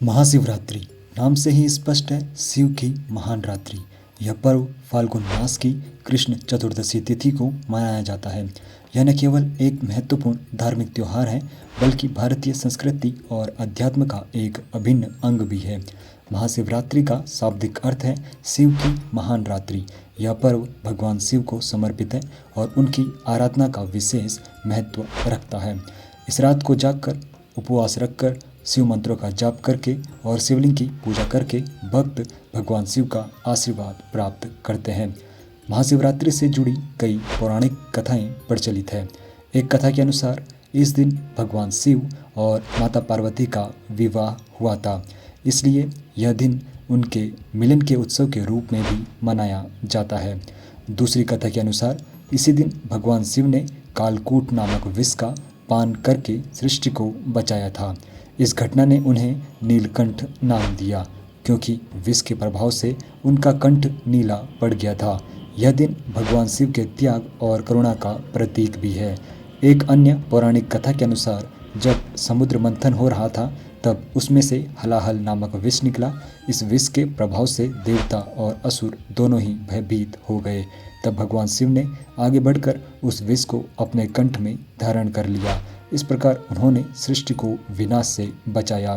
महाशिवरात्रि नाम से ही स्पष्ट है, शिव की महान रात्रि। यह पर्व फाल्गुन मास की कृष्ण चतुर्दशी तिथि को मनाया जाता है। यह न केवल एक महत्वपूर्ण धार्मिक त्यौहार है, बल्कि भारतीय संस्कृति और अध्यात्म का एक अभिन्न अंग भी है। महाशिवरात्रि का शाब्दिक अर्थ है शिव की महान रात्रि। यह पर्व भगवान शिव को समर्पित है और उनकी आराधना का विशेष महत्व रखता है। इस रात को जागकर, उपवास रखकर, शिव मंत्रों का जाप करके और शिवलिंग की पूजा करके भक्त भगवान शिव का आशीर्वाद प्राप्त करते हैं। महाशिवरात्रि से जुड़ी कई पौराणिक कथाएं प्रचलित है। एक कथा के अनुसार इस दिन भगवान शिव और माता पार्वती का विवाह हुआ था, इसलिए यह दिन उनके मिलन के उत्सव के रूप में भी मनाया जाता है। दूसरी कथा के अनुसार इसी दिन भगवान शिव ने कालकूट नामक विष का पान करके सृष्टि को बचाया था। इस घटना ने उन्हें नीलकंठ नाम दिया, क्योंकि विष के प्रभाव से उनका कंठ नीला पड़ गया था। यह दिन भगवान शिव के त्याग और करुणा का प्रतीक भी है। एक अन्य पौराणिक कथा के अनुसार जब समुद्र मंथन हो रहा था, तब उसमें से हलाहल नामक विष निकला। इस विष के प्रभाव से देवता और असुर दोनों ही भयभीत हो गए। तब भगवान शिव ने आगे बढ़कर उस विष को अपने कंठ में धारण कर लिया। इस प्रकार उन्होंने सृष्टि को विनाश से बचाया।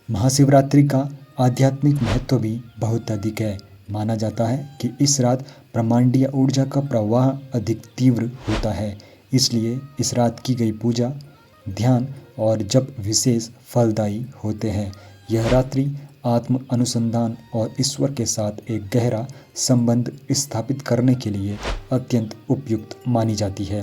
महाशिवरात्रि का आध्यात्मिक महत्व भी बहुत अधिक है। माना जाता है कि इस रात ब्रह्मांडीय ऊर्जा का प्रवाह अधिक तीव्र होता है, इसलिए इस रात की गई पूजा, ध्यान और जप विशेष फलदायी होते हैं। यह रात्रि आत्म अनुसंधान और ईश्वर के साथ एक गहरा संबंध स्थापित करने के लिए अत्यंत उपयुक्त मानी जाती है।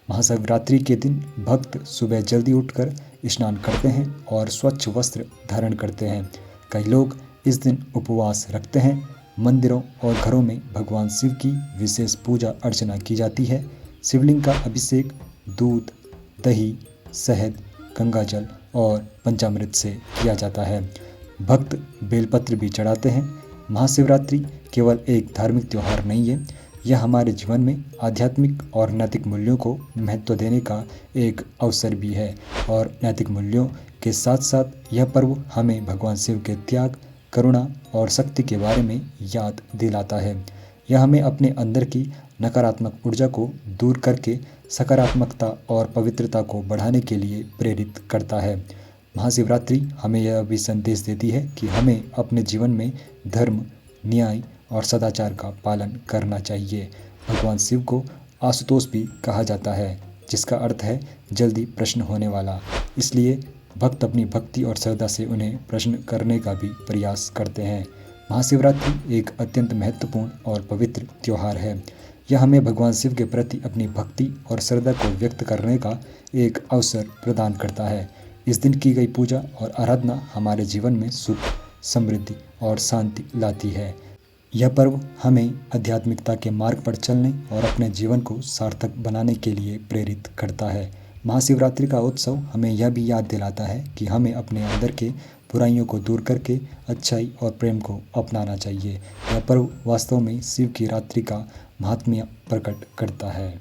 महाशिवरात्रि के दिन भक्त सुबह जल्दी उठकर स्नान करते हैं और स्वच्छ वस्त्र धारण करते हैं। कई लोग इस दिन उपवास रखते हैं। मंदिरों और घरों में भगवान शिव की विशेष पूजा अर्चना की जाती है। शिवलिंग का अभिषेक दूध, दही, शहद, गंगाजल और पंचामृत से किया जाता है। भक्त बेलपत्र भी चढ़ाते हैं। महाशिवरात्रि केवल एक धार्मिक त्यौहार नहीं है, यह हमारे जीवन में आध्यात्मिक और नैतिक मूल्यों को महत्व देने का एक अवसर भी है। और नैतिक मूल्यों के साथ साथ यह पर्व हमें भगवान शिव के त्याग, करुणा और शक्ति के बारे में याद दिलाता है। यह हमें अपने अंदर की नकारात्मक ऊर्जा को दूर करके सकारात्मकता और पवित्रता को बढ़ाने के लिए प्रेरित करता है। महाशिवरात्रि हमें यह भी संदेश देती है कि हमें अपने जीवन में धर्म, न्याय और सदाचार का पालन करना चाहिए। भगवान शिव को आशुतोष भी कहा जाता है, जिसका अर्थ है जल्दी प्रश्न होने वाला। इसलिए भक्त अपनी भक्ति और श्रद्धा से उन्हें प्रश्न करने का भी प्रयास करते हैं। महाशिवरात्रि एक अत्यंत महत्वपूर्ण और पवित्र त्यौहार है। यह हमें भगवान शिव के प्रति अपनी भक्ति और श्रद्धा को व्यक्त करने का एक अवसर प्रदान करता है। इस दिन की गई पूजा और आराधना हमारे जीवन में सुख, समृद्धि और शांति लाती है। यह पर्व हमें आध्यात्मिकता के मार्ग पर चलने और अपने जीवन को सार्थक बनाने के लिए प्रेरित करता है। महाशिवरात्रि का उत्सव हमें यह भी याद दिलाता है कि हमें अपने अंदर के बुराइयों को दूर करके अच्छाई और प्रेम को अपनाना चाहिए। यह पर्व वास्तव में शिव की रात्रि का महात्म्य प्रकट करता है।